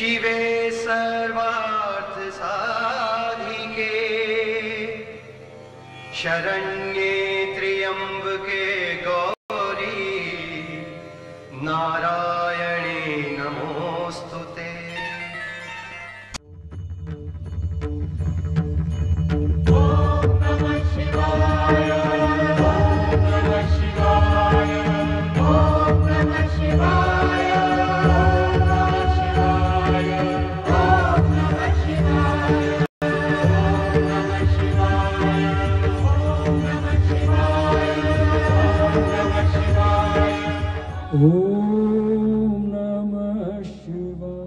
शिवे सर्वार्थ साधिके शरण्ये त्र्यंबके गौरी नारायणे नमोस्तुते। ओम नमः शिवाय, ओम नमः शिवाय, ओम नमः शिवाय, ओम नमः शिवाय, ओम नमः शिवाय, ओम नमः शिवाय, ओम नमः शिवाय, ओम नमः शिवाय, ओम नमः शिवाय।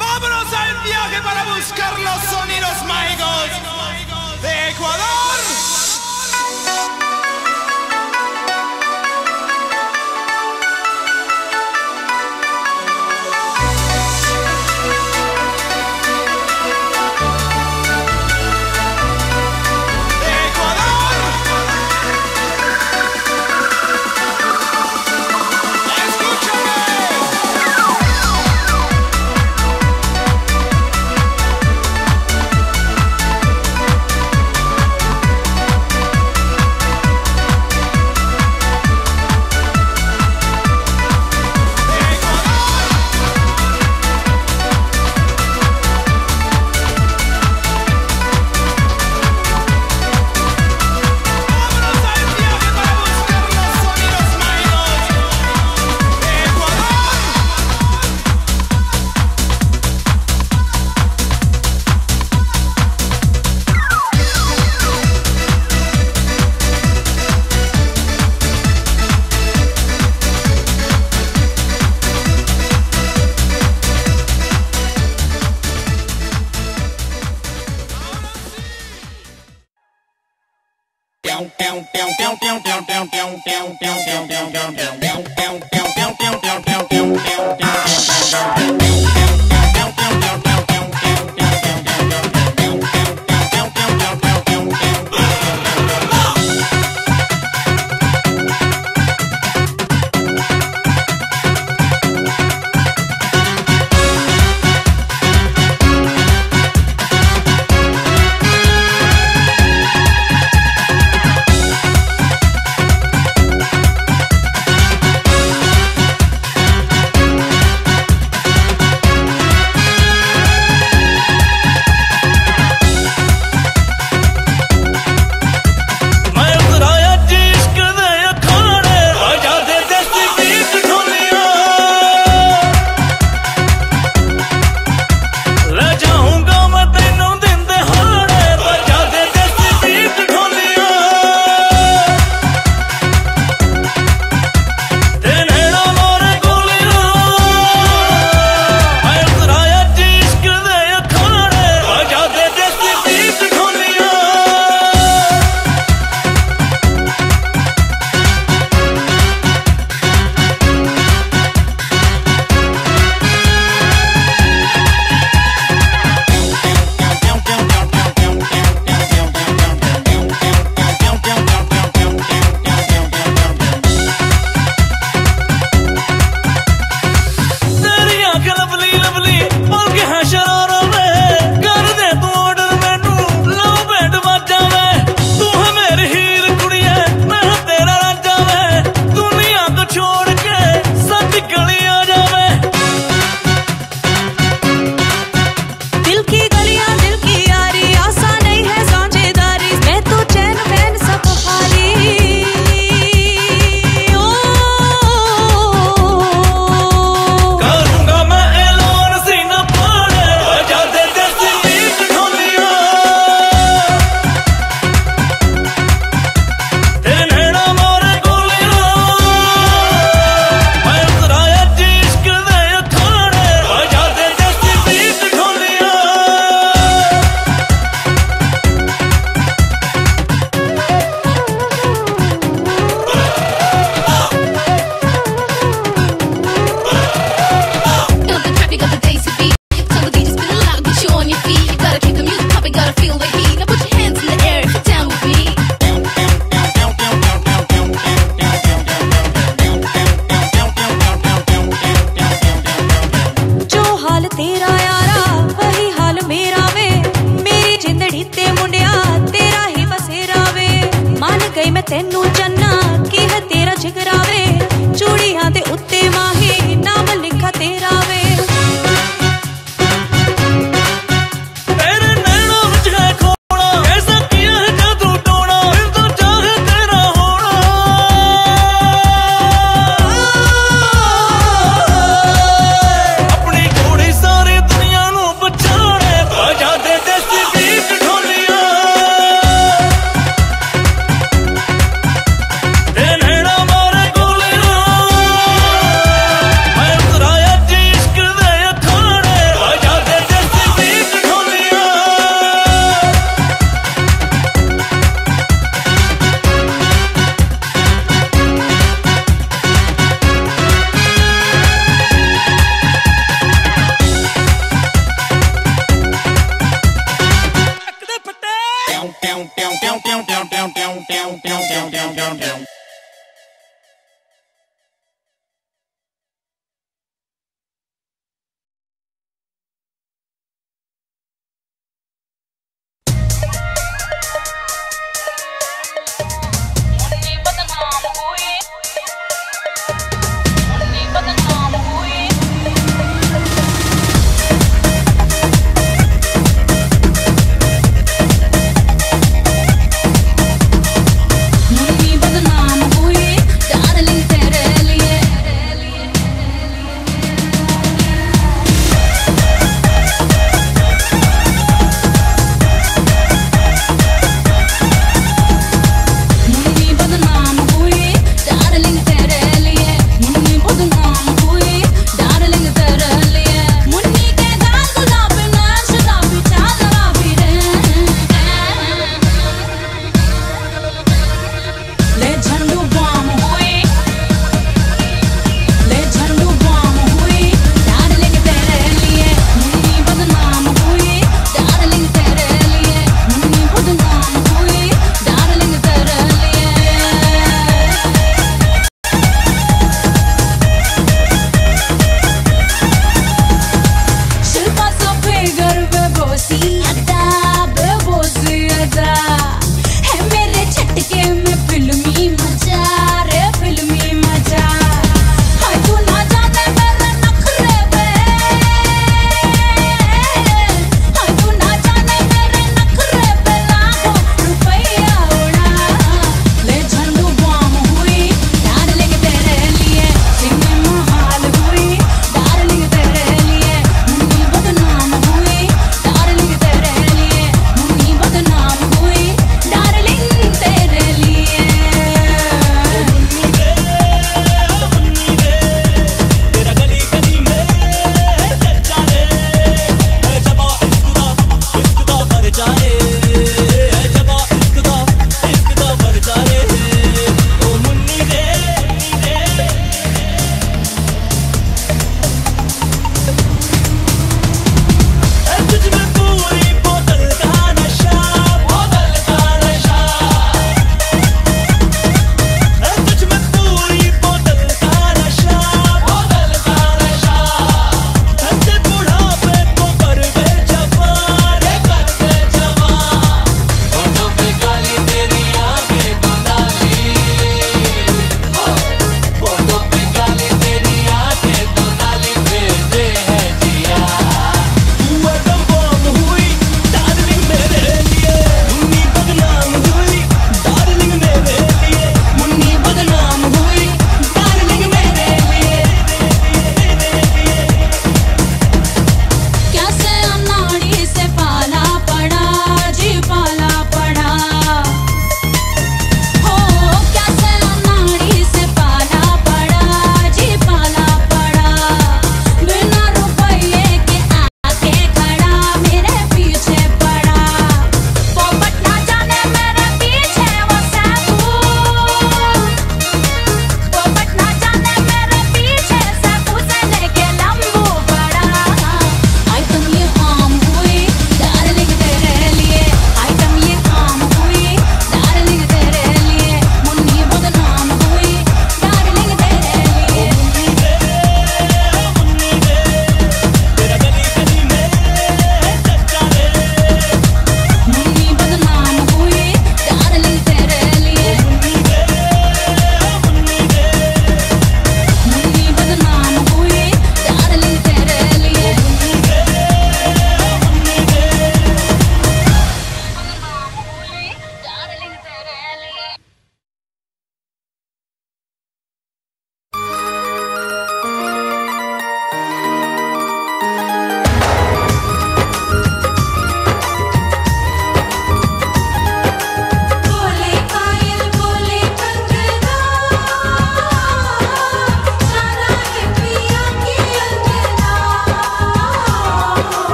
Vámonos al viaje para buscar los sonidos mágicos de Ecuador. सीते मुंडिया तेरा ही बसेरा वे मान गई मैं तेनू चन्ना की है तेरा जिगरा वे चूड़ियां दे उत्ते माही नाम लिखा तेरा वे मुन्नी बदनाम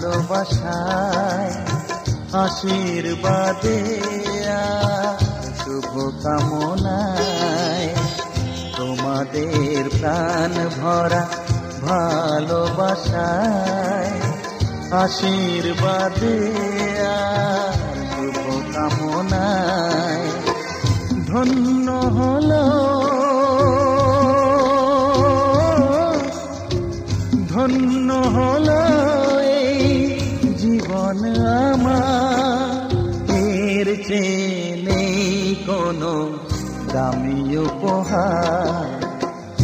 ভালোবাসায় আশীর্বাদে শুভ কামনায় তোমাদের প্রাণ ভরা ভালোবাসায় আশীর্বাদে শুভ কামনায় ধন্য হলো ধন্য হলো এই জীবন আমার, এর চেয়ে নেই কোনো দামি উপহার,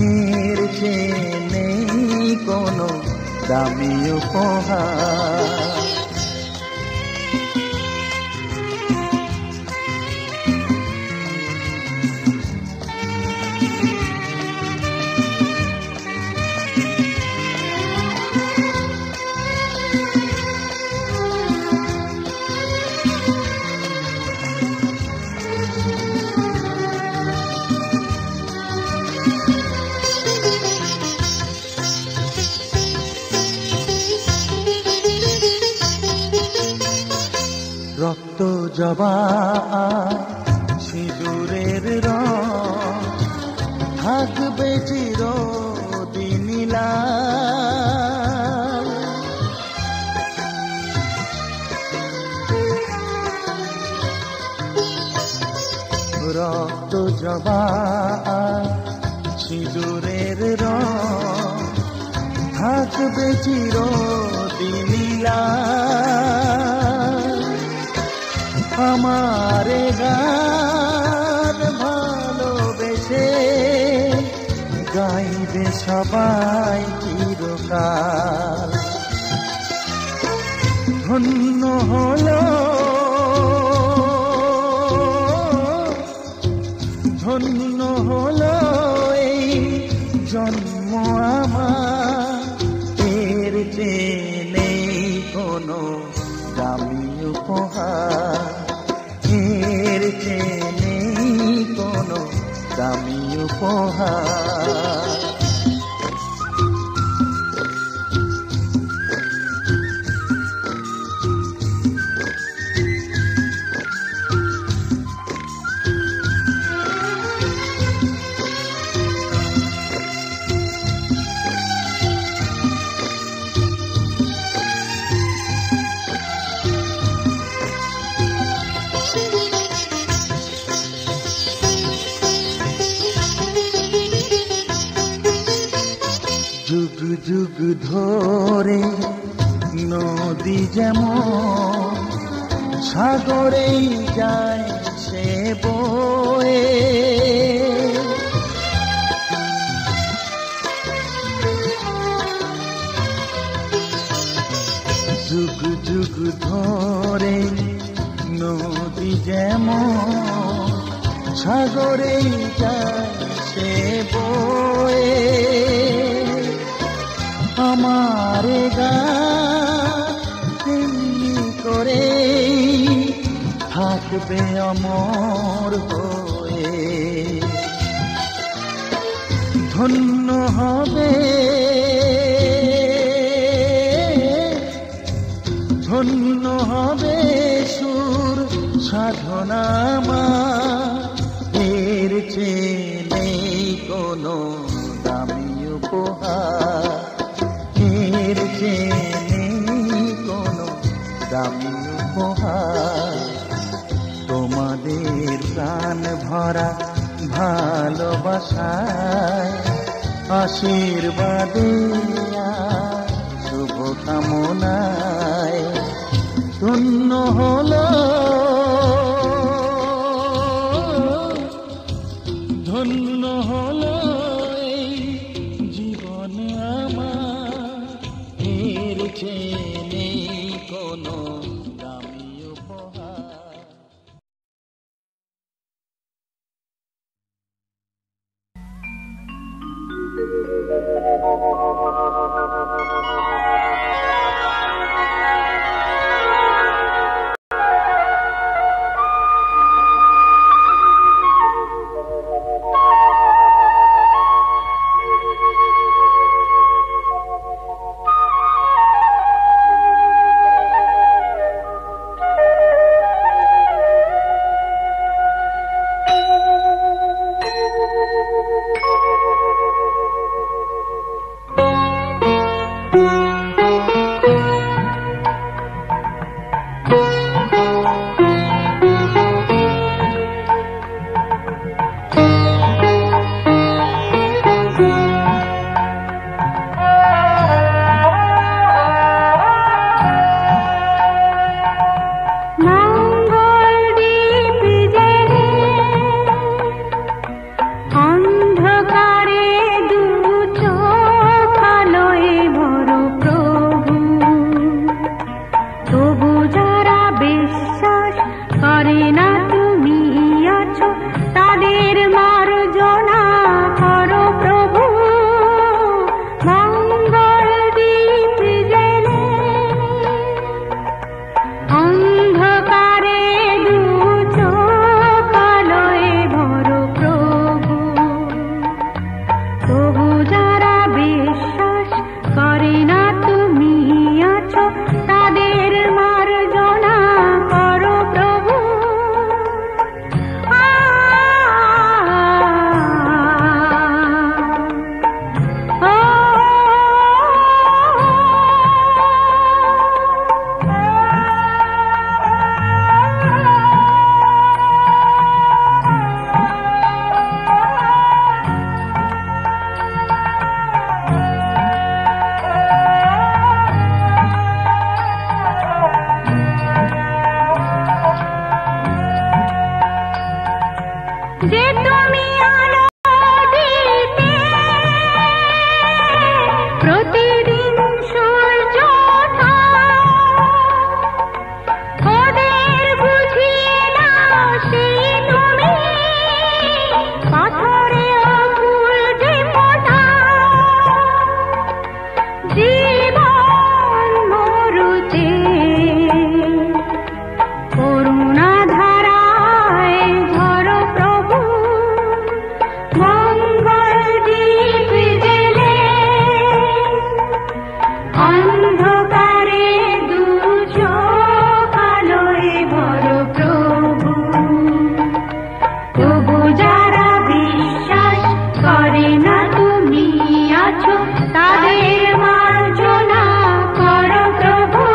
এর চেয়ে নেই কোনো দামি উপহার। রক্ত জবা সিঁদুরের রং থাকবে চিরদিন লাল, রক্ত জবা সিঁদুরের রং থাকবে চিরদিন লাল। আমারে গান ভালোবেসে গাইবে সবাই চিরকাল। ধন্য হলো ধন্য হলো এই জন্ম আমার, এর চেয়ে নেই কোনো দামি উপহার, এর চেয়ে নেই কোনো দামি উপহার। যুগ যুগ ধরে নদী যেমন সাগরেই যায় সে বয়ে, যুগ যুগ ধরে নদী যেমন সাগরেই যায় সে বয়ে, আমারে গানি করে থাকবে অমর হয়ে। ধন্য হবে ধন্য হবে সুর সাধনা আমার, এর চেয়ে নেই কোনো দামি উপহার, এর চেয়ে নেই কোনো দামি উপহার। তোমাদের প্রাণ ভরা ভালোবাসায় আশীর্বাদে শুভ কামনায় ধন্য হলো ধন্য হলো এই জীবন আমার, এর চেয়ে নেই কোনো দামি উপহার। অন্ধকারে দু চোখ আলোয় ভরো প্রভু। তবু যারা বিশ্বাস করে না তুমি আছো, তাদের মার্জনা করো প্রভু।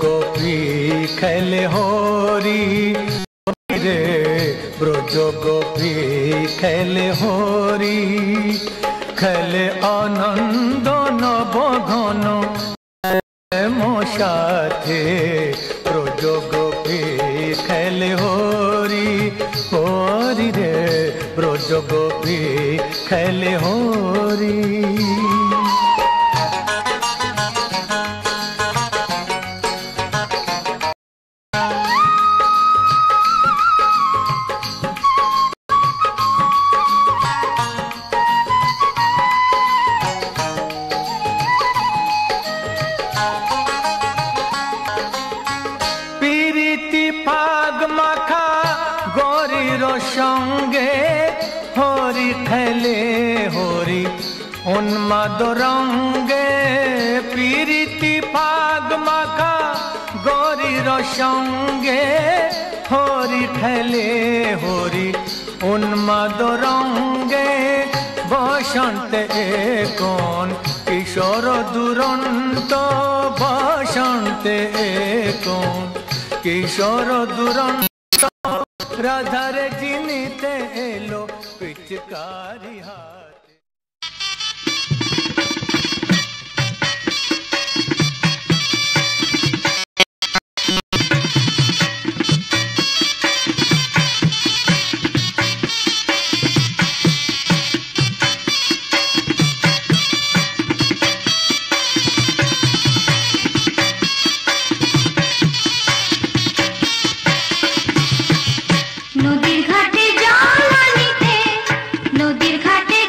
গোপী খেলে হরি রে, ব্রজ গোপী খেলে হরি, খেলে আনন্দ নবঘন মো সাথে, ব্রজ গোপী খেলে হরি হরি রে, ব্রজ গোপী খেলে হরি। সঙ্গে হরি খেলে হরি উন্মাদ রঙ্গে, প্রীতি ফাগ মাখা গরির সঙ্গে হরি খেলে হরি উন্মাদ রঙ্গে, বসন্তে কোন কিশোর দুরন্ত, বসন্তে কোন কিশোর দুরন্ত, রাধারে জিনিতে এলো পিচকারি হাতে। নদীর ঘাটে জল আনিতে, নদীর ঘাটে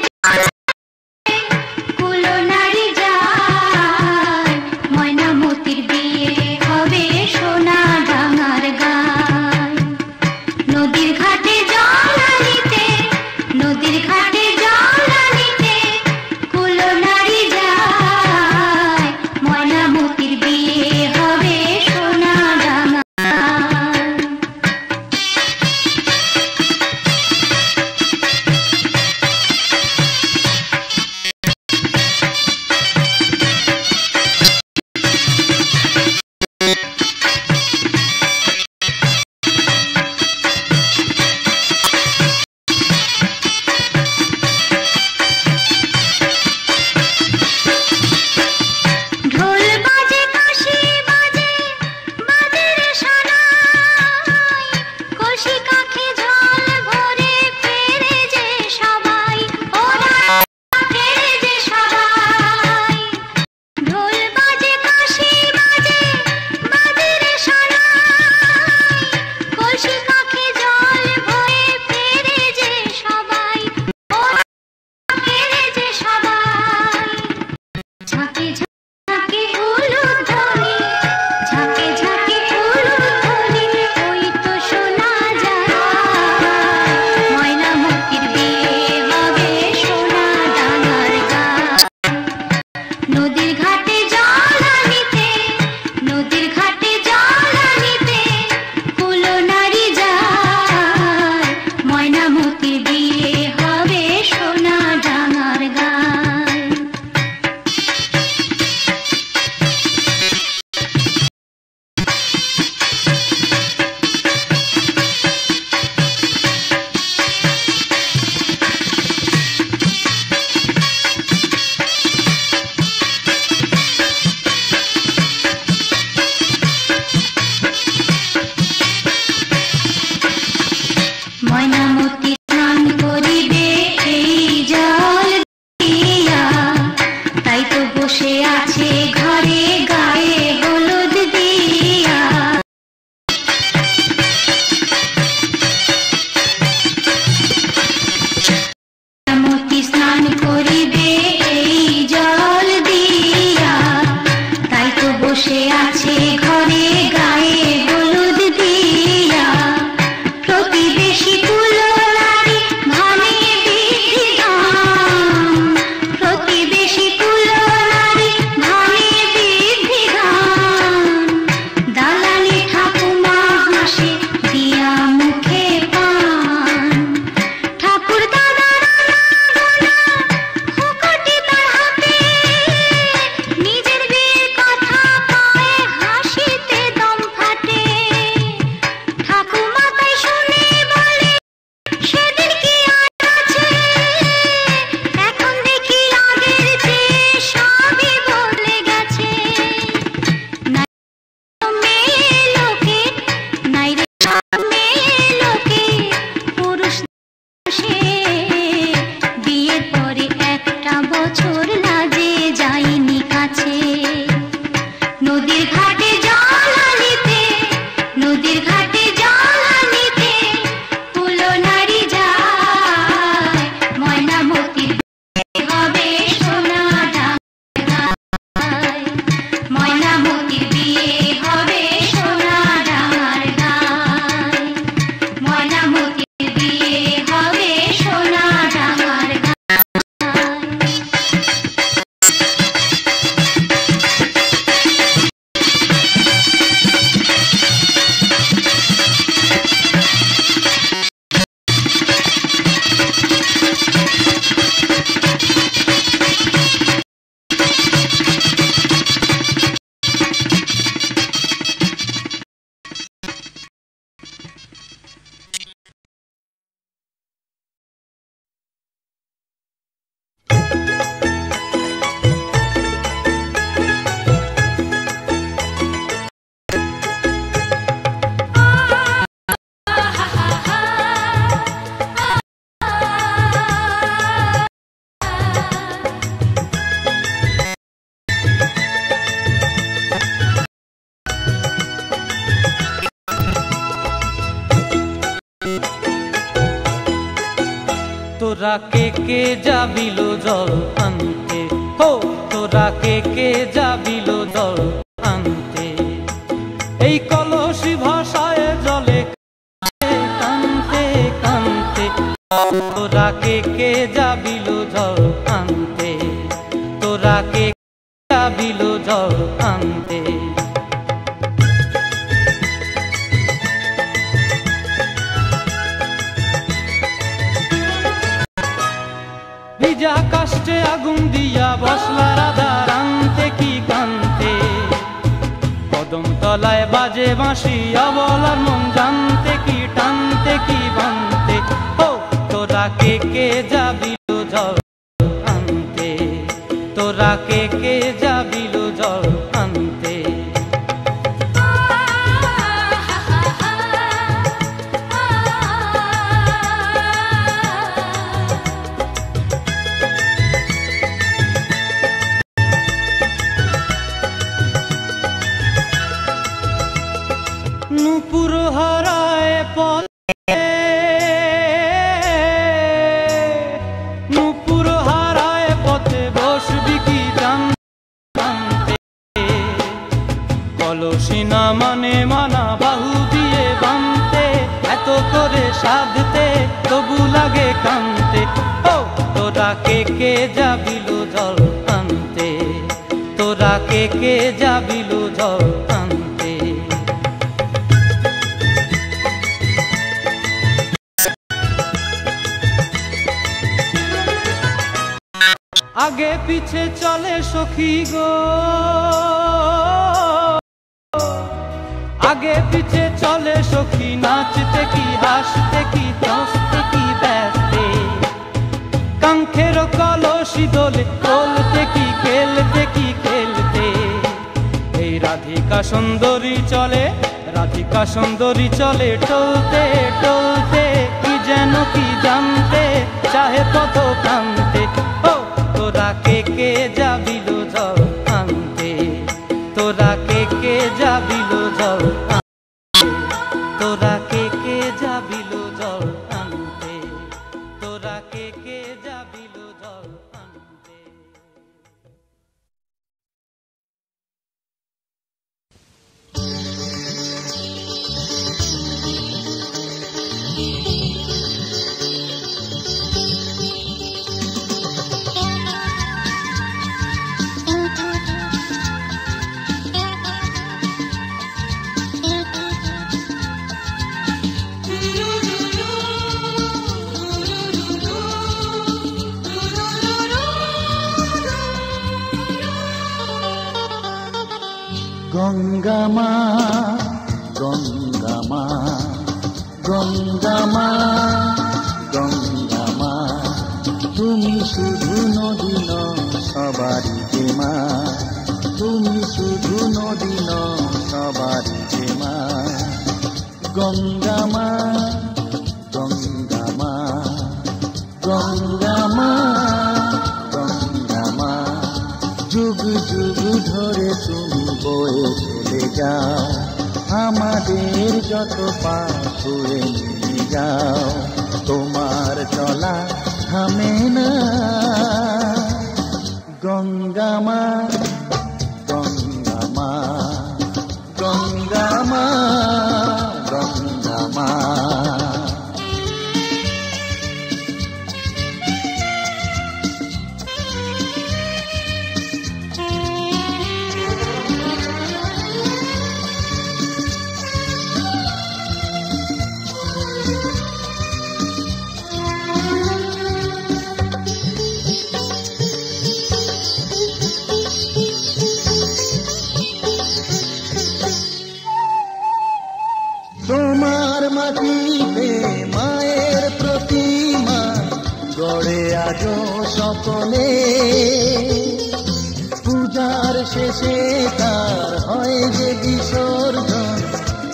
তোরা কে যাবিল জল আনতে, হো তোরা কে যাবিল জল আনতে, এই কলসি ভাষায় জলে কানতে কানতে, তোরা কে যাবিল জল আনতে, তোরা কে যাবিল জল আনতে। ভিজা কাষ্টে আগুন দিয়া বসলা রাধা রানতে কি কানতে, কদম তলায় বাজে বাঁশি অবলার মন জানতে কি টানতে কি বানতে, ও তোরা কে যাবিল জল আনতে, তোরা কে যাবিল জল আনতে। নূপুর হারায় পথে, নূপুর হারায় পথে বসবি কি জানতে, কলসি না মানে মানা বাহু দিয়ে বানতে, এত করে সাধতে তবু লাগে কানতে, ও তোরা কে যাবিল জল আনতে, তোরা কে যাবিল জল আনতে। আগে পিছে চলে সখী গো, আগে পিছে চলে সখী, নাচতে কি হাসতে কি হাসতে কি ব্যস্তে, কাঙ্ক্ষের কলসি দোলে বলতে কি খেলতে কি খেলতে, এই রাধিকা সুন্দরী চলে, রাধিকা সুন্দরী চলে টলতে টলতে, কি যেন কি জানতে চাহে কত প্রান্তে, ও তোরা কে যাবিল জল আনতে, তোরা কে যাবিল জল আনতে, তোরা কে যাবিল জল আনতে, তোরা কে যাবিল জল আনতে। গঙ্গা মা গঙ্গা মা গঙ্গা মা গঙ্গা মা, তুমি শুধু নদী ন সবারই যে মা, তুমি শুধু নদী ন সবারই যে মা, গঙ্গা মা গঙ্গা মা গঙ্গা মা গঙ্গা মা, যুগ যুগ ধরে তুমি বয়ে চলে যাও, আমাদের যত পাপ ছুঁয়ে নিয়ে যাও, তোমার চলা থামে না, গঙ্গা মা গঙ্গা মা গঙ্গা মা গঙ্গা মা। তোমার মাটিতে মায়ের প্রতিমা গড়ে আজো সকলে, পূজার শেষে তার হয় যে বিসর্জন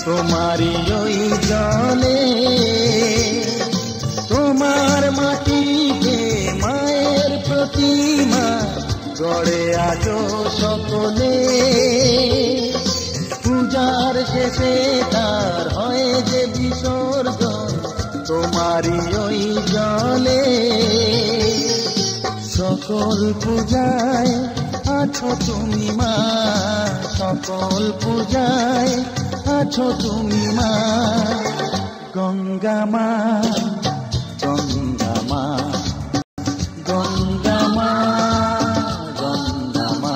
তোমারই ওই জলে, তোমার মাটিতে মায়ের প্রতিমা গড়ে আজো সকলে, পূজার শেষে তার হয় যে বিসর্জন তোমারই ওই জলে সকল পূজায় আছো তুমি মা, সকল পূজায় আছো তুমি মা। গঙ্গা মা, গঙ্গা মা, গঙ্গা মা, গঙ্গা মা।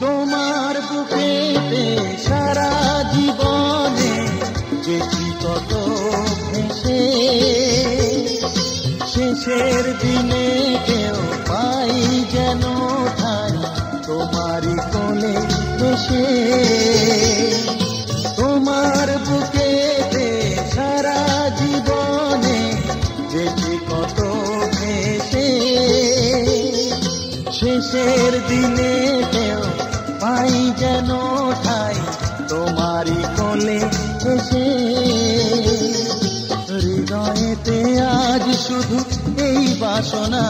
তোমার বুকেতে সারা জীবনে যেটি কত ভেসে, শেষের দিনে কেউ পাই যেন ঠাই তোমারই কোলে বসে। তোমার বুকেতে সারা জীবনে যেটি কত ভেসে, শেষের দিনে কেউ পাই যেন ঠাই তোমারই কোলে এসে। হৃদয়েতে আজ শুধু এই বাসনা,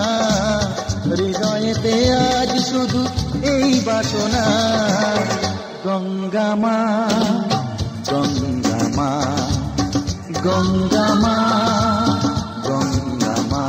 হৃদয়েতে আজ শুধু এই বাসনা। গঙ্গা মা, গঙ্গা মা, গঙ্গা মা, গঙ্গা মা।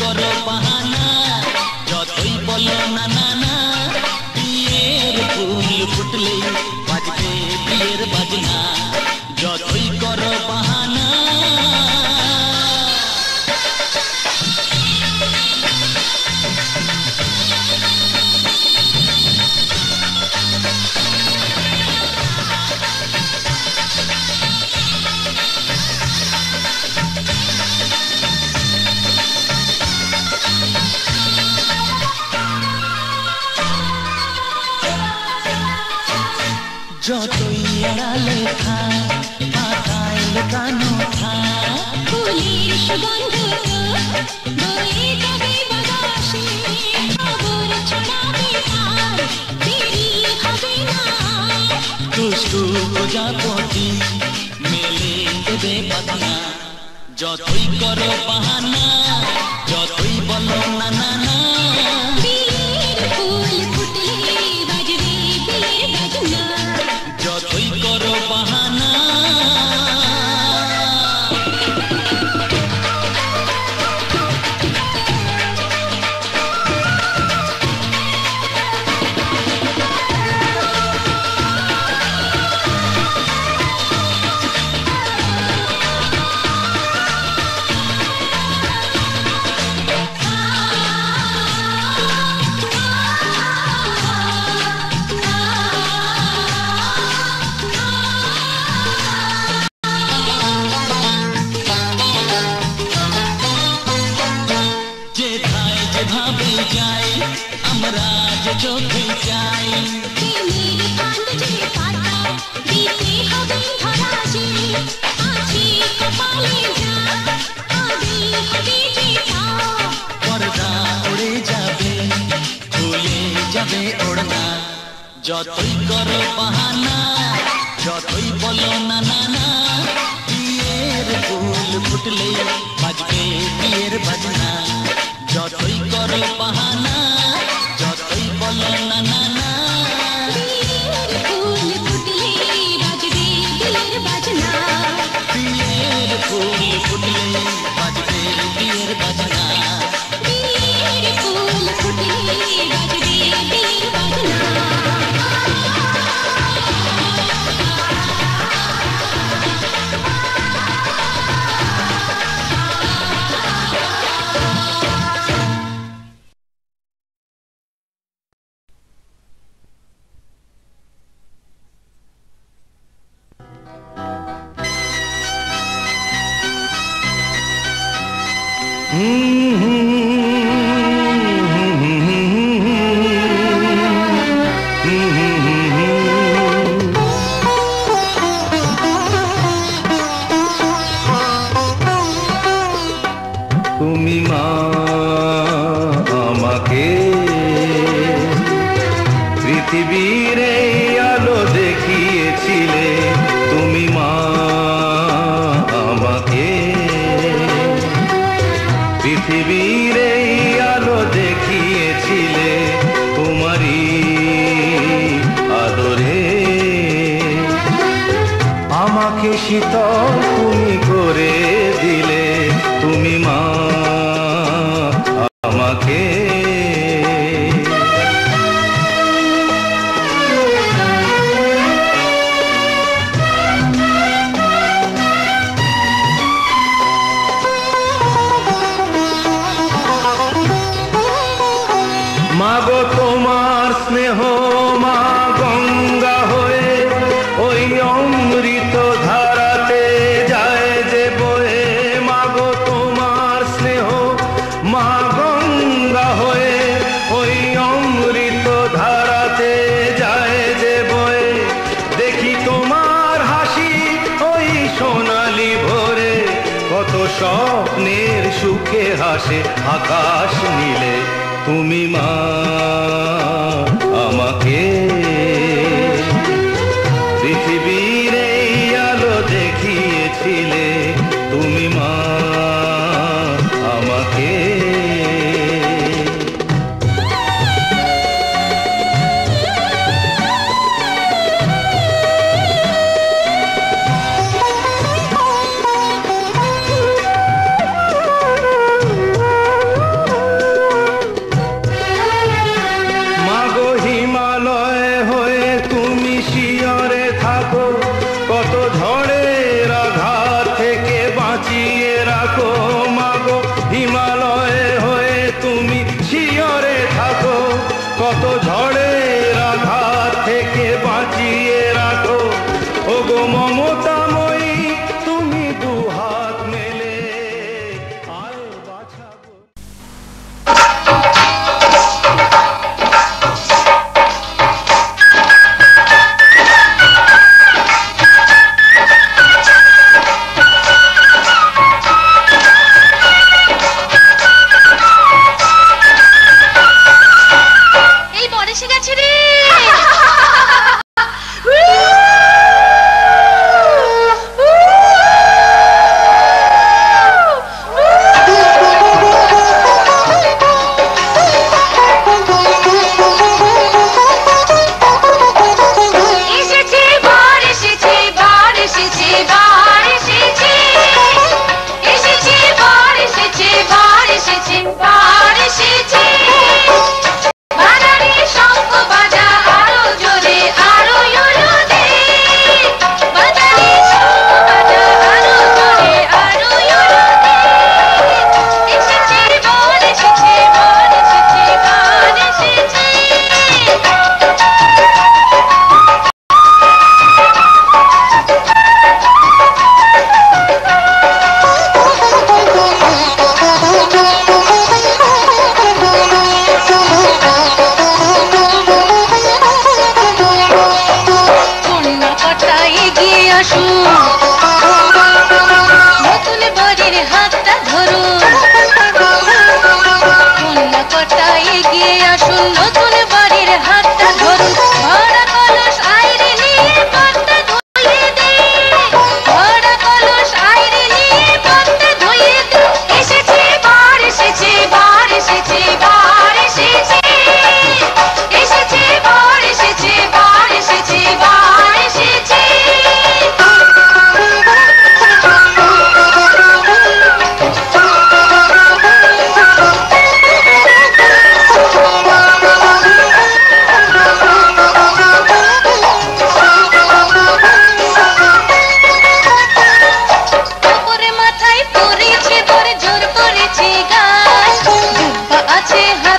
করো বাহানা যতই বলো না না না বিয়ের ফুল ফুটলে বাজবে বিয়ের বাজনা যতই করো বাহানা যতই এড়ালে থাক পাতায় লুকানো থাক ফুলের সুগন্ধ বয়ে যাবে বাতাসে খবর ছড়াবে তার দেরি হবে না দুষ্টু প্রজাপতি মেলে দেবে পাতনা যতই করো বাহানা যতই বলো না না না বিয়ের ফুল ফুটলে বাজবে বিয়ের বাজনা যতই করো বাহানা যেথায় যেভাবে যাই আমরা যে চোখে যাই প্রেমের ফান্ড যে পাতা দিতে হবে ধরা যে আছে কপালে যা আগে হবে যে তা পর্দা উড়ে যাবে খুলে যাবে ওড়না যতই করো বাহানা যতই বলো না না না বিয়ের ফুল ফুটলে বাজবে বিয়ের বাজনা যতই করো বাহানা যতই বলো না না না বিয়ের ফুল ফুটলে বাজবে বিয়ের বাজনা বিয়ের ফুল ফুটলে বাজবে বিয়ের বাজনা বিয়ের ফুল ফুটলে বাজবে বিয়ের বাজনা তুমি মা আমাকে পৃথিবীর এই আলো দেখিয়েছিলে তুমি মা আমাকে পৃথিবীর এই আলো দেখিয়েছিলে তোমারই আদরে আমাকে শীতল তুমি করে দিলে তুমি মা আমাকে মাগো তোমার স্নেহ মা গঙ্গা হয়ে ওই অমৃত ধারাতে যায় যে বয়ে মাগো তোমার স্নেহ মা গঙ্গা হয়ে ওই অমৃত ধারাতে যায় যে বয়ে দেখি তোমার হাসি ওই সোনালি ভোরে কত স্বপ্নের সুখে হাসে আকাশ নীলে তুমি মা আমাকে পৃথিবীর এই আলো দেখিয়েছিলে তুমি মা আমাকে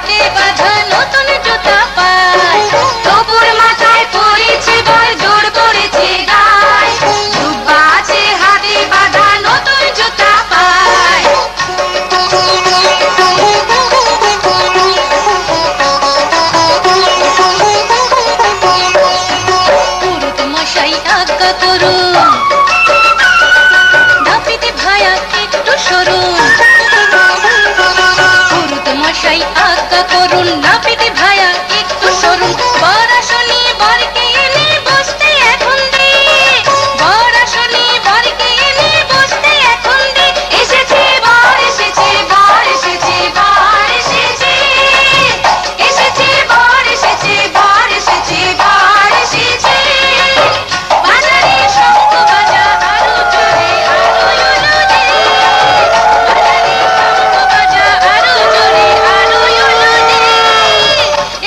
হাতে বাঁধা নতুন জুতা পায় তবুর মাথায় পড়েছে বল জোর পড়েছে গায় জুব্বা আছে হাতে বাঁধা নতুন জুতা পায় পুরুত মশাই আজ্ঞা করুন নাপিতে ভায়া একটু সরুন পুরুত মশাই আজ্ঞা করুন নাপিতে ভায়া একটু সরুন বরাসনি বরকে এনে বসতে এখন দে বরাসনি বরকে এনে বসতে এখন দে এসেছে বর এসেছে বর এসেছে বর এসেছে এসেছে বর এসেছে বর এসেছে বর এসেছে বাজারে শঙ্খ বাজা আরো জোরে আরো ইউলো দে বাজারে শঙ্খ বাজা আরো জোরে আরো ইউলো দে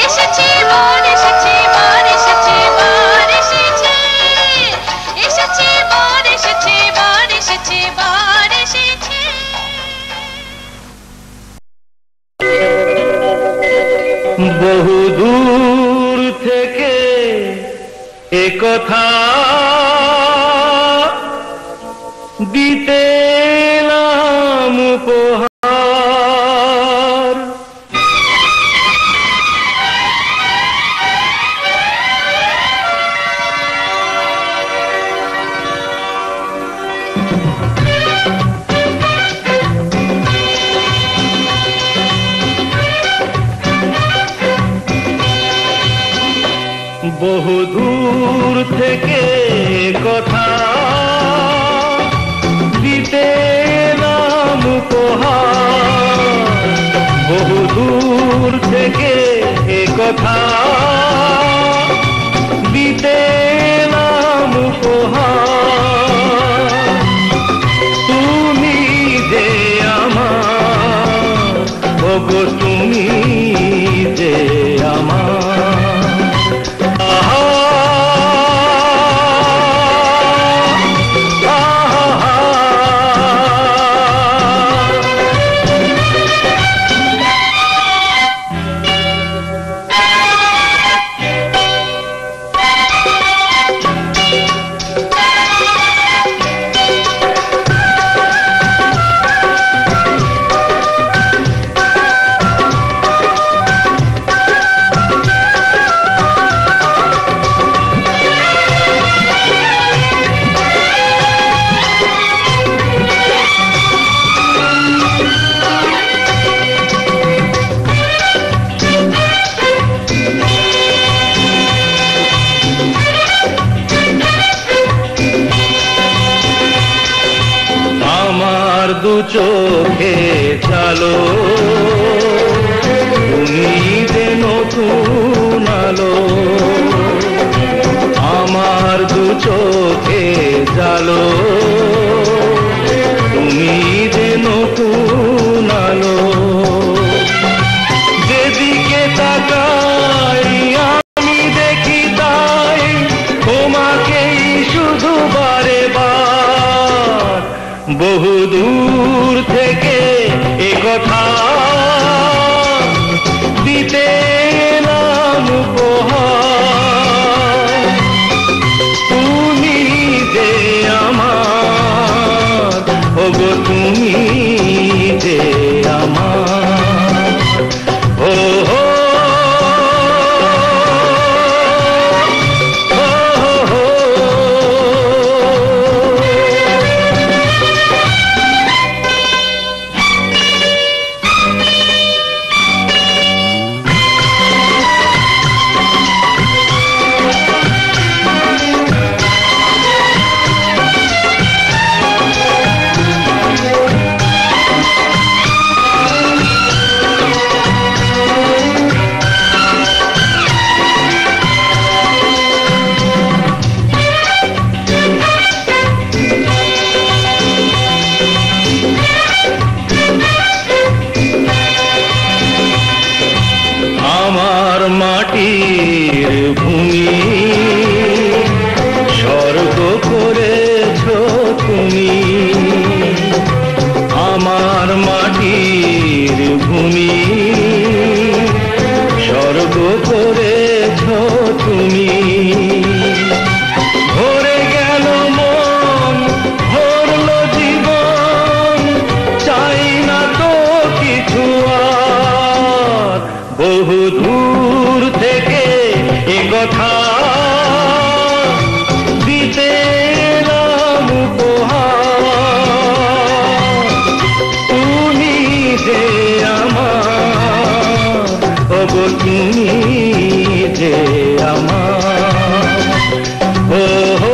এসেছে বর এসেছে বর এসেছে বর এসেছে এসেছে বর এসেছে বর এসেছে বর এসেছে বহু দূর থেকে একথা দিতে এলাম উপহার বহু দূর থেকে কথা দিতে এলাম উপহার বহু দূর থেকে কথা দিতে এলাম উপহার তুমি যে আমার ওগো তুমি যে আমার দু চোখে চালো তুমি যে নতুন আলো আমার দু চোখে চালো তুমি যে নতুন আলো যেদিকে তাকাই আমি দেখি তাই তোমাকেই শুধু বারে বার বহু দূর থেকে একথা দিতে এলাম উপহার তুমি যে আমার ওগো তুমি যে আমার ও হো বহু দূর থেকে এ কথা দিতে এলাম উপহার। তুমি যে আমার, ওগো তুমি যে আমার, ও হো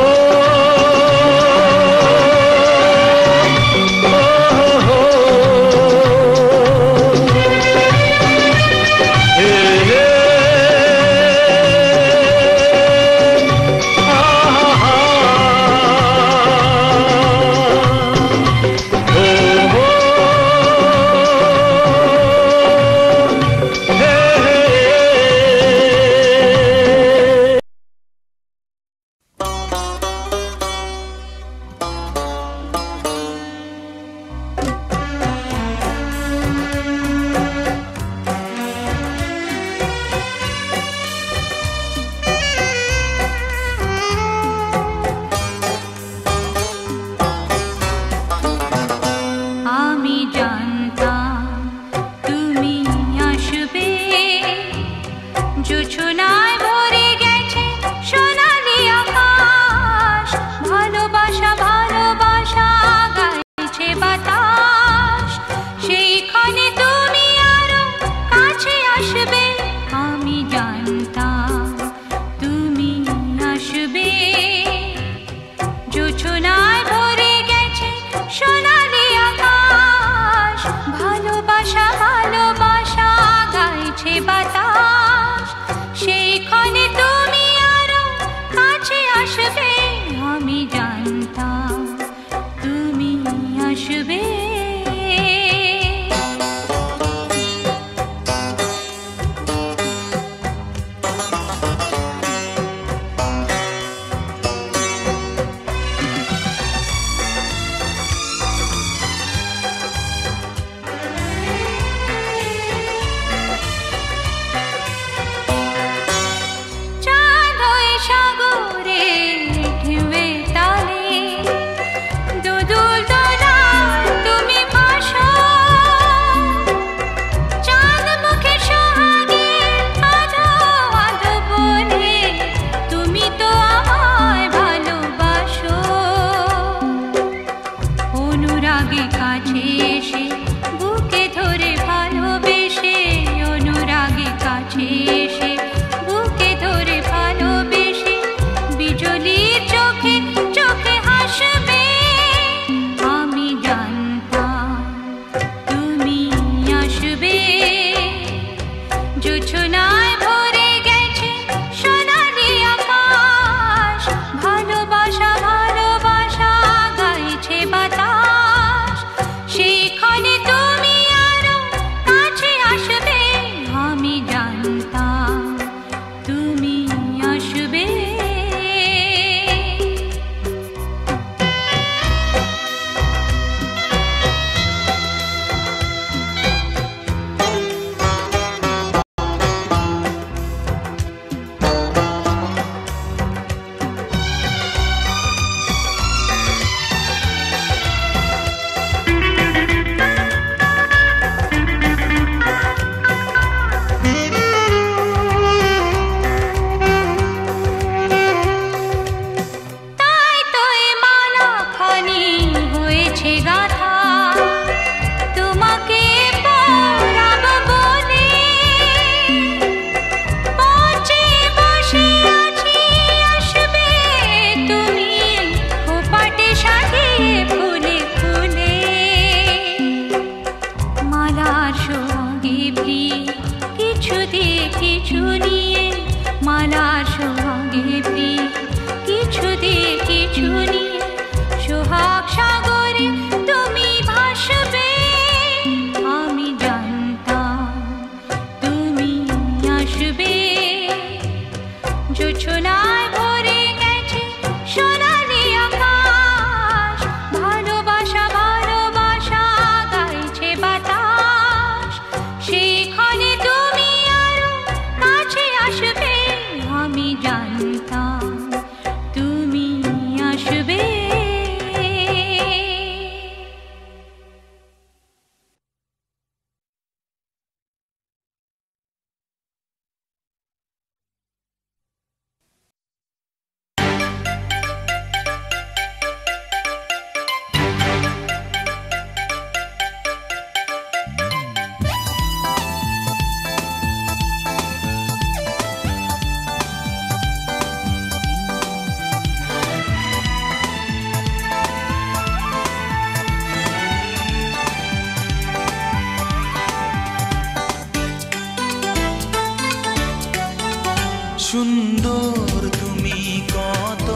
সুন্দর তুমি কত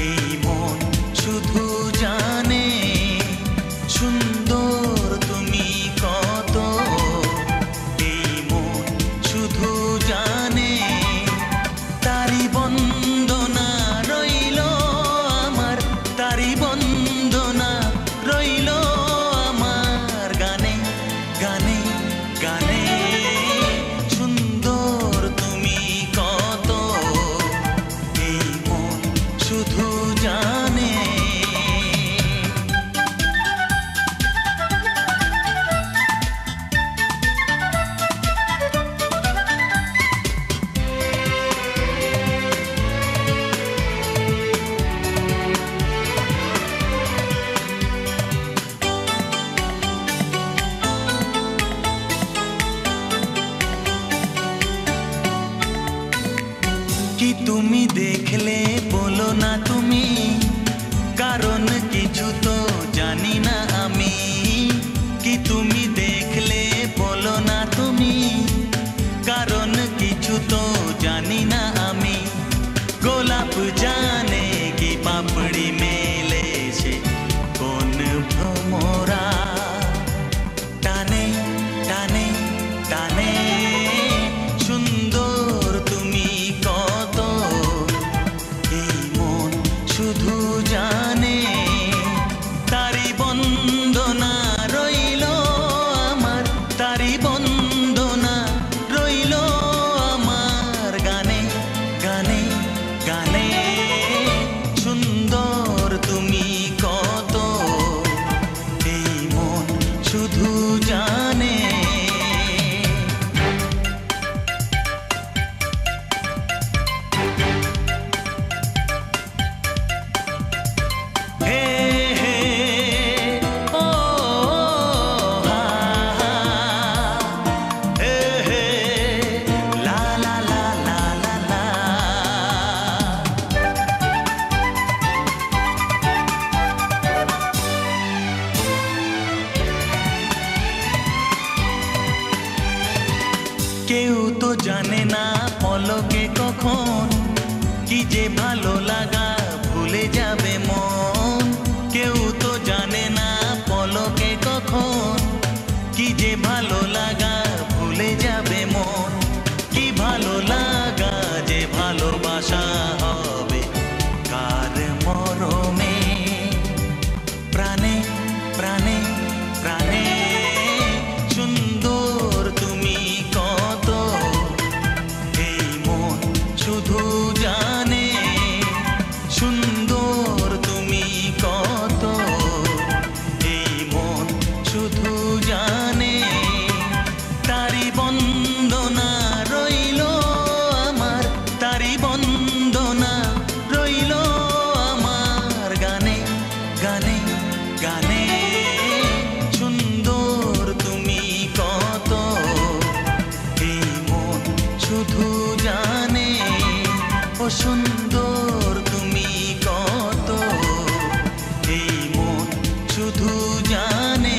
এই মন শুধু জানে সুন্দর তুমি কত এই মন শুধু জানে তারি বন্দনা রইল আমার তারি বন্দনা রইল আমার গানে গানে গানে সুন্দর তুমি কত এই মন শুধু জানে কি তুমি দেখলে বলো না তুমি কারণ কিছু তো জানি না আমি কি তুমি দেখলে বলো না তুমি কারণ কিছু তো জানি না আমি গোলাপ জানে কি পাপড়ি মেলেছে কোন ভ্রমরা টানে টানে টানে সুন্দর তুমি কত এই মন শুধু জানে তারি বন্দনা রইল আমার তারি বন্দনা রইল আমার গানে গানে গানে সুন্দর তুমি কত এই মন শুধু জানে হে হে ও হা হা হে হে লা লা লা লা লা লা কেউ তো জানে না পলকে কখন কি যে ভালো লাগা ভুলে যাবে মন কেউ তো জানে না পলকে কখন কি যে ভালো লাগা ভুলে যাবে মন কি ভালো লাগা যে ভালোবাসা হবে কার মরমে প্রাণে প্রাণে প্রাণে সুন্দর তুমি কত এই মন শুধু জানে সুন্দর তুমি কত এই মন শুধু জানে তারি বন্দনা রইল আমার তারি বন্দনা রইল আমার গানে গানে গানে সুন্দর তুমি কত এই মন শুধু জানে ও সুন্দর তুমি কত এই মন শুধু জানে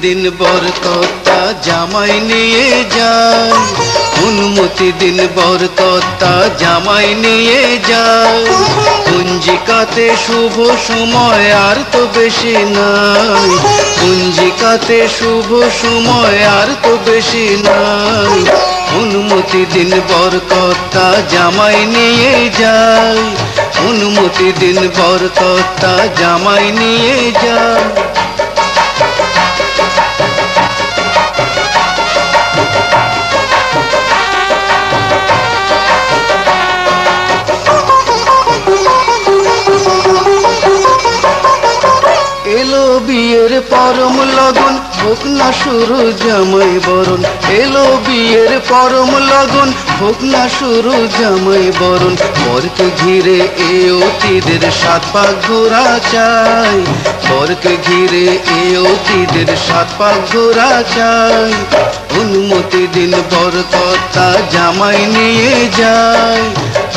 দিন বরকর্তা জামাই নিয়ে যায়, অনুমতি দিন বরকর্তা জামাই নিয়ে যায়। পঞ্জিকাতে শুভ সময় আর তো বেশি নাই, পঞ্জিকাতে শুভ সময় আর তো বেশি নাই। অনুমতি দিন বরকর্তা জামাই নিয়ে যায়, অনুমতি দিন বরকর্তা জামাই নিয়ে যায়। এলো বিয়ের পরম লগন হোক না শুরু জামাই বরণ, এলো বিয়ের পরম লগন হোক না শুরু জামাই বরণ। বরকে ঘিরে এ অতিদের 7 পাক ঘোরা চাই, বরকে ঘিরে এ অতিদের 7 পাক ঘোরা চাই। অনুমতি দিন বরকর্তা জামাই নিয়ে যায়,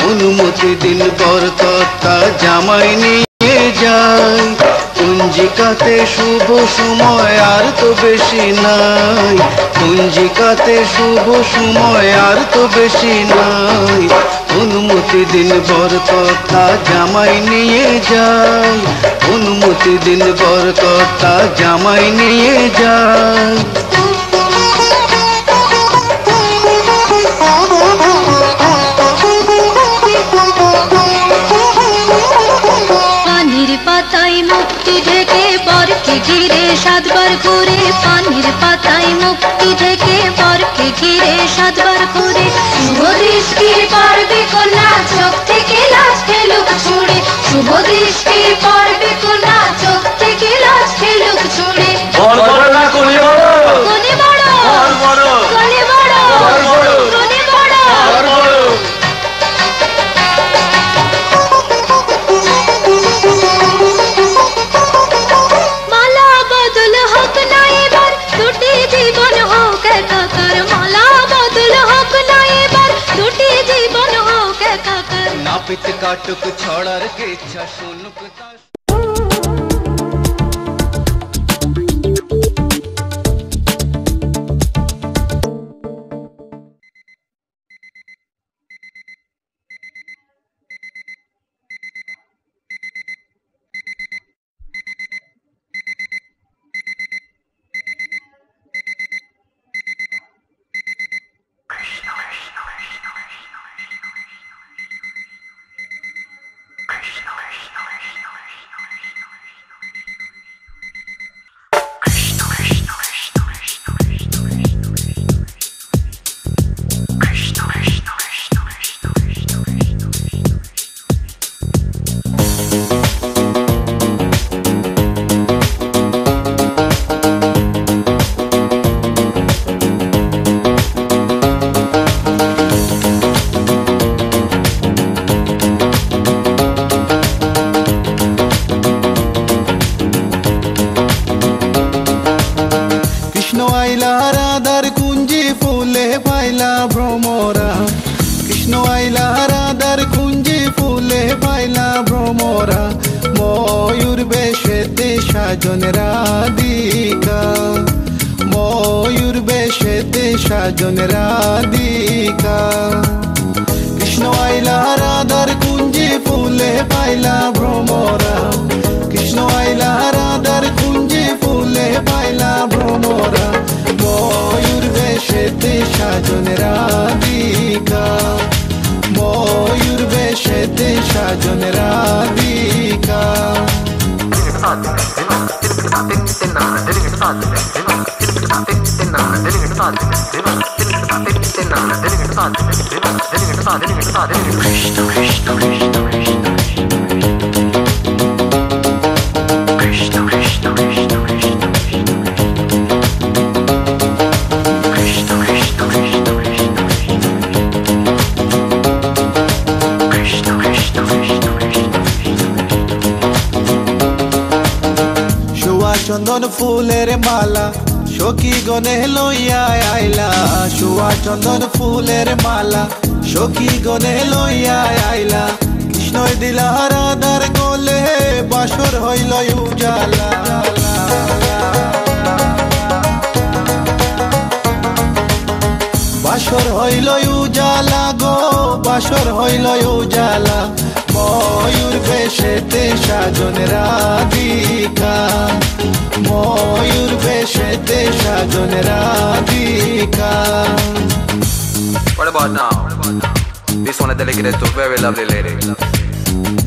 অনুমতি দিন বরকর্তা জামাই নিয়ে যায়। পঞ্জিকাতে শুভ সময় আর তো বেশি নাই, পঞ্জিকাতে শুভ সময় আর তো বেশি নাই। অনুমতি দিন বরকর্তা জামাই নিয়ে যায়, অনুমতি দিন বরকর্তা জামাই নিয়ে যায়। পানির পাতায় মুক্তি ঢেকে বরকে ঘিরে 7 বার ঘুরে, পানির পাতায় মুক্তি ঢেকে বরকে ঘিরে 7 বার ঘুরে। শুভ দৃষ্টি পড়বে কন্যা চোখ থেকে লাশ ফেলুক ছুড়ে, শুভ দৃষ্টি পড়বে কন্যা চোখ থেকে লাশ ফেলুক ছুড়ে। বড় বড় না কোনি বড়, কোনি বড়, বড় বড়, কোনি বড়, বড় বড়, কোনি বড়, বড় বড়। মালা বদল হোক না এবার দুটি জীবন হোক একাকার, মালা বদল হোক না এবার দুটি জীবন হোক একাকার। নাপিত কাটুক ছড়ার কেচ্ছা শুনুক তার। সাজন রাধিকা, ময়ূর বেশেতে সাজন রাধিকা। কৃষ্ণ আইলা রাধার কুঞ্জে ফুলে পাইলা ভ্রমরা, কৃষ্ণ আইলা রাধার কুঞ্জে ফুলে পাইলা ভ্রমরা। ময়ূর বেশেতে সাজন রাধিকা, ময়ূর বেশেতে সাজন রাধিকা। চন্দন ফুলের মালা সখী গনে লইয়া আইলা, শুয়া চন্দন ফুলের মালা সখী গনে লইয়া আইলা। কৃষ্ণই দিলা রাধার কোলে বাসর হইল উজালা। বাসর হইল উজালা গো বাসর হইল উজালা ময়ূর বেশেতে সাজন রাধিকা ময়ূর বেশেতে সাজন Radhika What about now? This one is dedicated to a very lovely lady.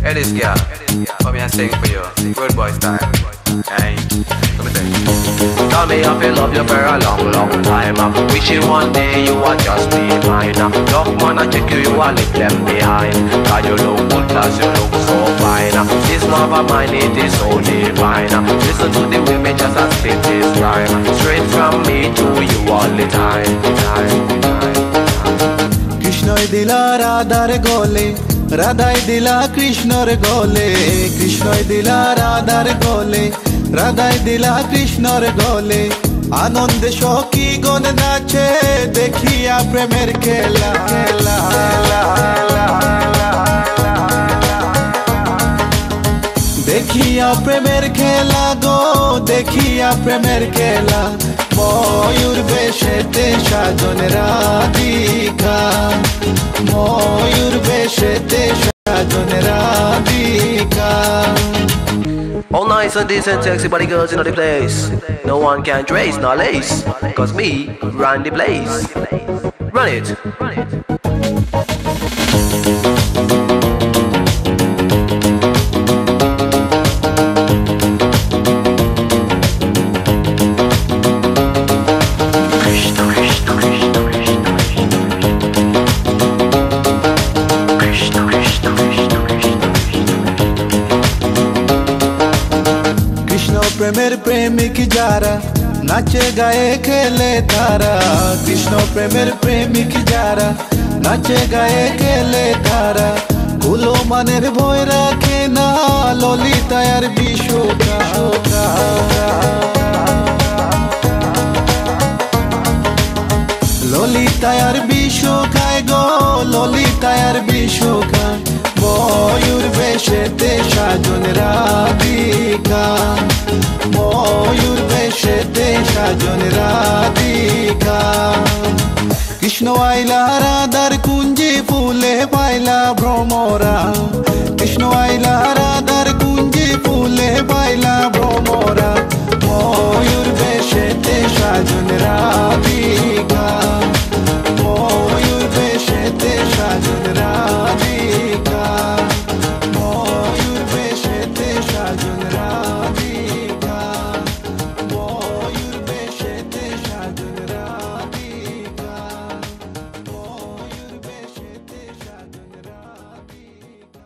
Hey this girl, come here and sing for you. Good boy style. Hey, let me sing. Tell me if you love you for a long, long time. Wishing one day you would just be mine. Look man, I check you, you will leave them behind. Cause you look good, cause you look so fine. This love of mine, it is so divine. Listen to the women just as spit this rhyme. Straight from me to you all the time. কৃষ্ণই দিলা রাধার গলে রাধাই দিলা কৃষ্ণর গলে কৃষ্ণই দিলা রাধার গলে রাধাই দিলা কৃষ্ণর গলে আনন্দে সখী গণ নাচে দেখিয়া প্রেমের খেলা খেলা দেখিয়া প্রেমের খেলা গো দেখিয়া প্রেমের খেলা ময়ূর বেশেতে সাজন রাধিকা ময়ূর বেশেতে সাজন Radhika All nice and decent sexy body girls in the place. No one can trace no lace. Cause me run the place. Run it. প্রেমের প্রেমিক যারা নাচে গায়ে খেলে তারা কৃষ্ণ প্রেমের প্রেমিক যারা নাচে গায়ে খেলে তারা কুলো মানের ভয় রাখে না ললিতায়ার বিশোকা ললিতায়ার বিশোকায় গো ললিতায়ার বিশোকায় ময়ূর বেশেতে সাজন রাধিকা ময়ূর বেশেতে সাজন রাধিকা কৃষ্ণ আইলা রাধার কুঞ্জি ফুলে পাইলা ভ্রমরা কৃষ্ণ আইলা রাধার কুঞ্জি ফুলে পাইলা ভ্রমরা ময়ূর বেশেতে সাজন রাধিকা ময়ূর বেশেতে সাজন রাধিকা ময়ূর বেশেতে সাজন রাধিকা ময়ূর বেশেতে সাজন রাধিকা ময়ূর বেশেতে সাজন রাধিকা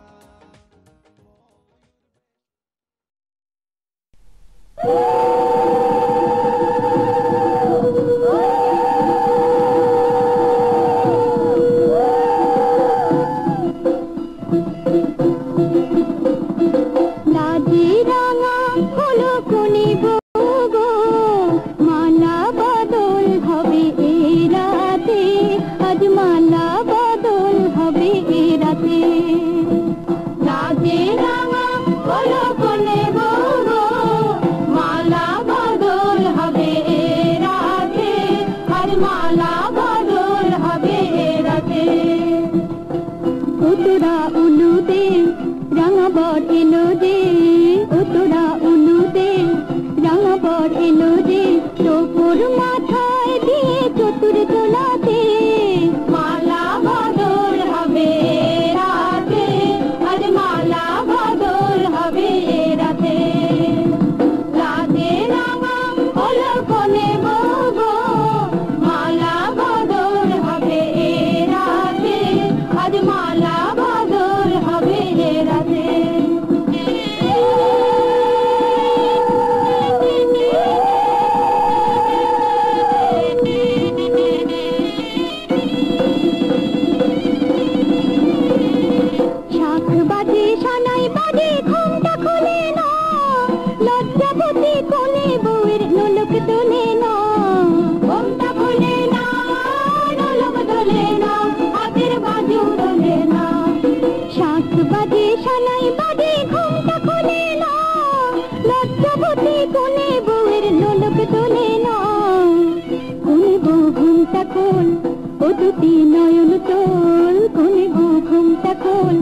মনটা খোল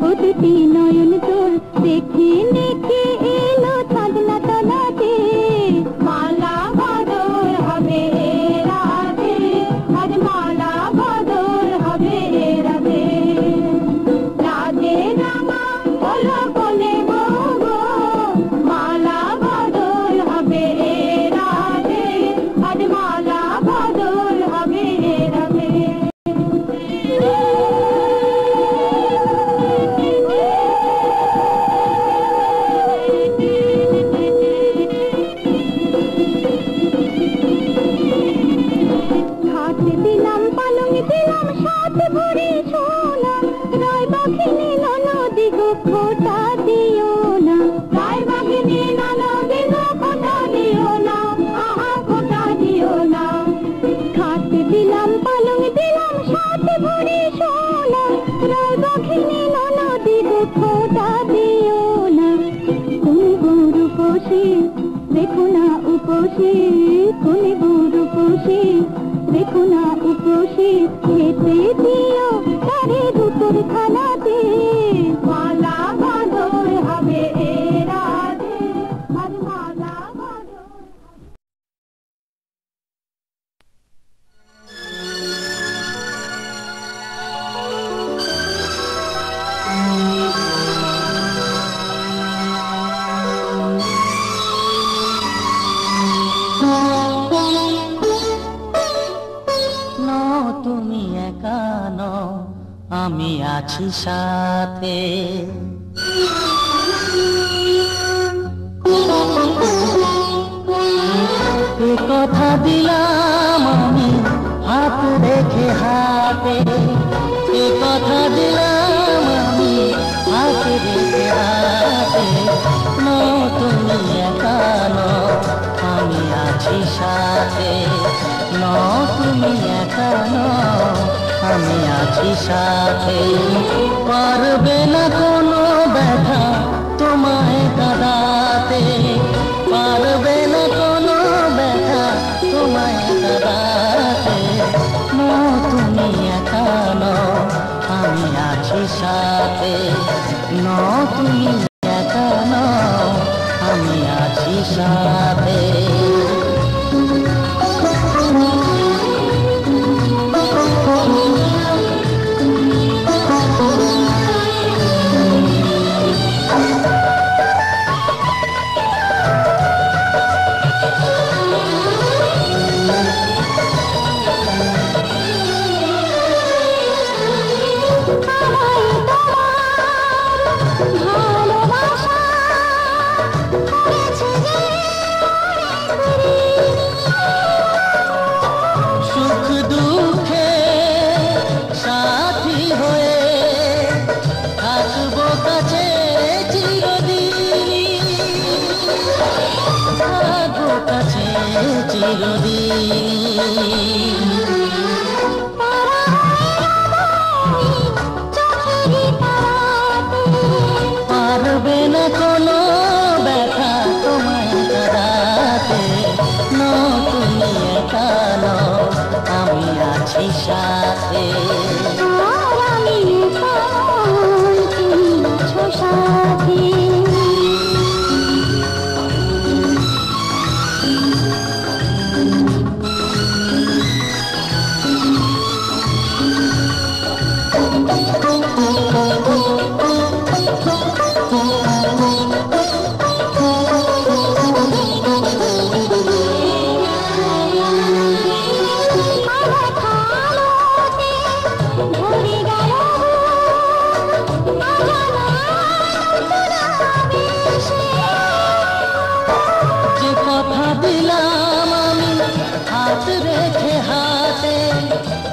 ও দুটি নয়ন তোর দেখে নেকে এলো চাঁদনা তলাতে মালা বদল হবে রাতে আজ মালা বদল হবে রাতে রাধে রামা বলো বলে গো মালা বদল হবে রাতে আজ মালা বদল হবে রাতে দিলাম পালং দিলাম সাত ভরি সোনা রায় বাঘিনী ননদি গো খোটা দিও না রায় বাঘিনী ননদি গো খোটা দিও না আহা খোটা দিও না খাট দিলাম পালং দিলাম সাত ভরি সোনা রায় বাঘিনী ননদি গো খোটা দিও না কোন গুরু পোষে দেখো না উপসে কোন গুরু পোষে দেখো না উপসে খেতে দিও তারে রূপের খানাতে মালা বদল হবে রাতে আজ মালা বদল তুমি একা নও আমি আছি সাথে এ কথা দিলাম আমি হাত রেখে হাতে এ কথা দিলাম আমি হাত রেখে হাতে তুমি একা নও আমি আছি সাথে তুমি একা নও আমি আছি সাথে পারবে না কোনো ব্যথা তোমায় কাঁদাতে পারবে না কোনো ব্যথা তোমায় কাঁদাতে তুমি একা নও আমি আছি সাথে তুমি একা নও আমি আছি সাথে পারবে না কোনো ব্যথা তোমায় কাঁদাতে তুমি একা নও আমি আছি সাথে আমি তুমি আছো সাথে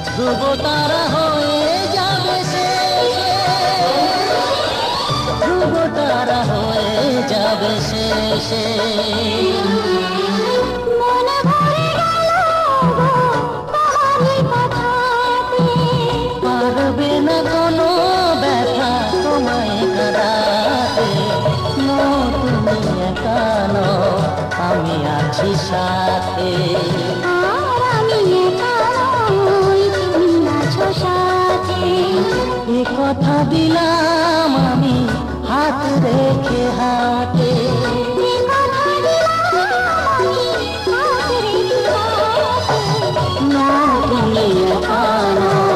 ধ্রুব তারা হয়ে যাবে শেষে ধ্রুব তারা হয়ে যাবে শেষে পারবে না কোনো ব্যথা তোমায় কাঁদাতে তুমি একা নও আমি আছি সাথে আমি একা নই তুমি আছো সাথে কথা দিলাম আমি হাত রেখে হাতে, না তুমি একা নও,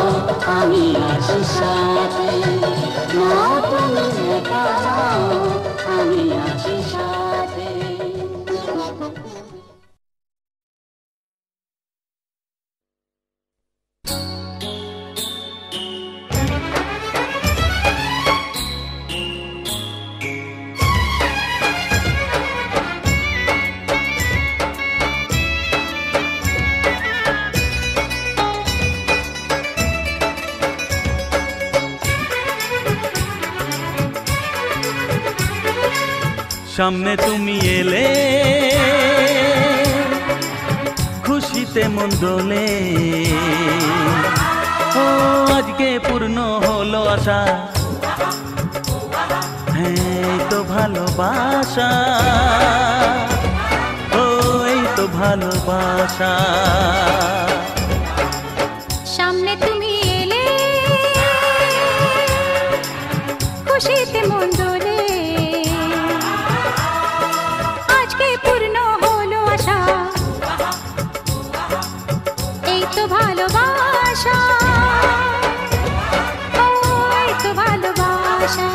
আমি আছি সাথে, না তুমি একা নও, আমি আছি সাথে। সামনে তুমি এলে খুশিতে মন দোলে, ও আজকে পূর্ণ হলো আশা, হ্যাঁ এই তো ভালোবাসা, ও এই তো ভালোবাসা। সামনে তুমি এলে খুশিতে মন দোলে, আজকে পূর্ণ হলো আশা, এই তো ভালোবাসা, ও এই তো ভালোবাসা।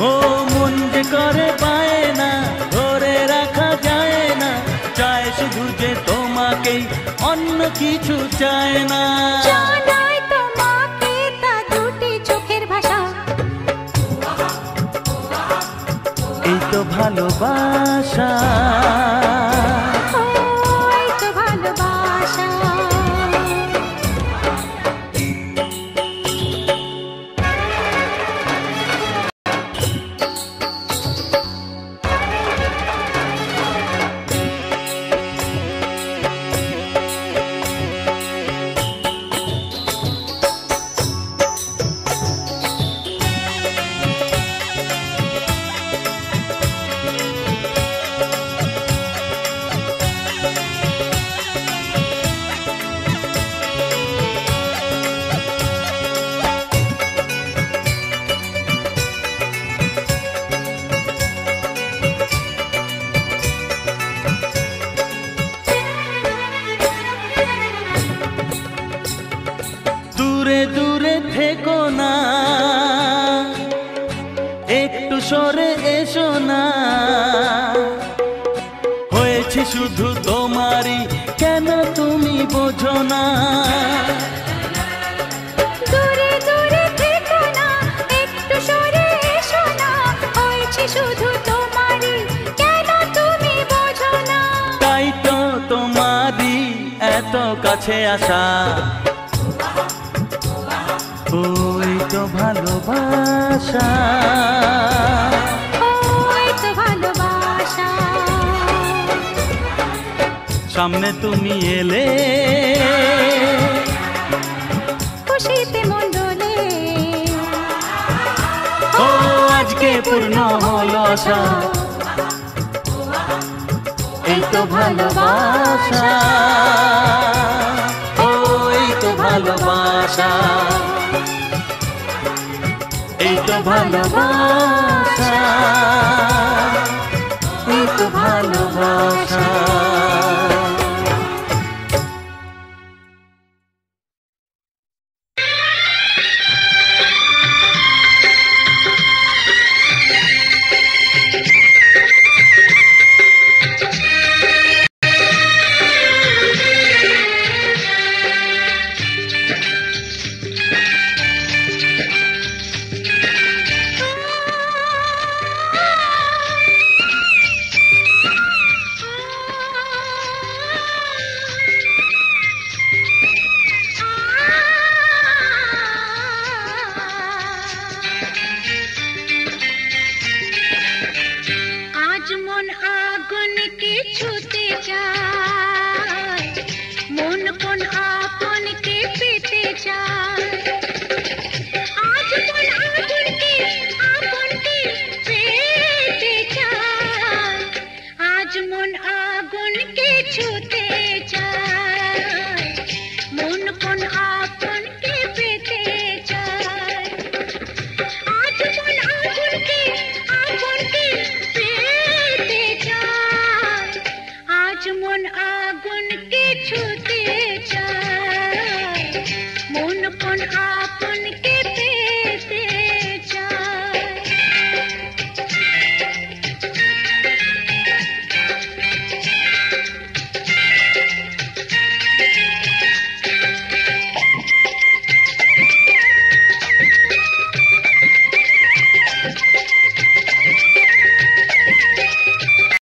ও মন যে করে পায় না, ধরে রাখা যায় না, চায় শুধু যে তোমাকেই, অন্য কিছু চায় না। জানাই তোমাকে তা দুটি চোখের ভাষা, এই তো ভালোবাসা, ও এই তো ভালোবাসা। দূরে দূরে থেকো না, একটু সরে এসো না, হয়েছে শুধু তোমারই, কেন তুমি বোঝো না। দূরে দূরে থেকো না, একটু সরে এসো না, হয়েছে শুধু তোমারই, কেন তুমি বোঝো না। তাই তো তোমারই এত কাছে আসা, ওই তো ভালোবাসা, ও এই তো ভালোবাসা। সামনে তুমি এলে খুশিতে মন দোলে, ও আজকে পূর্ণ হলো আশা, এই তো ভালোবাসা, ও এই তো ভালোবাসা, এই তো ভালোবাসা, এই তো ভালোবাসা। ছুতে চায়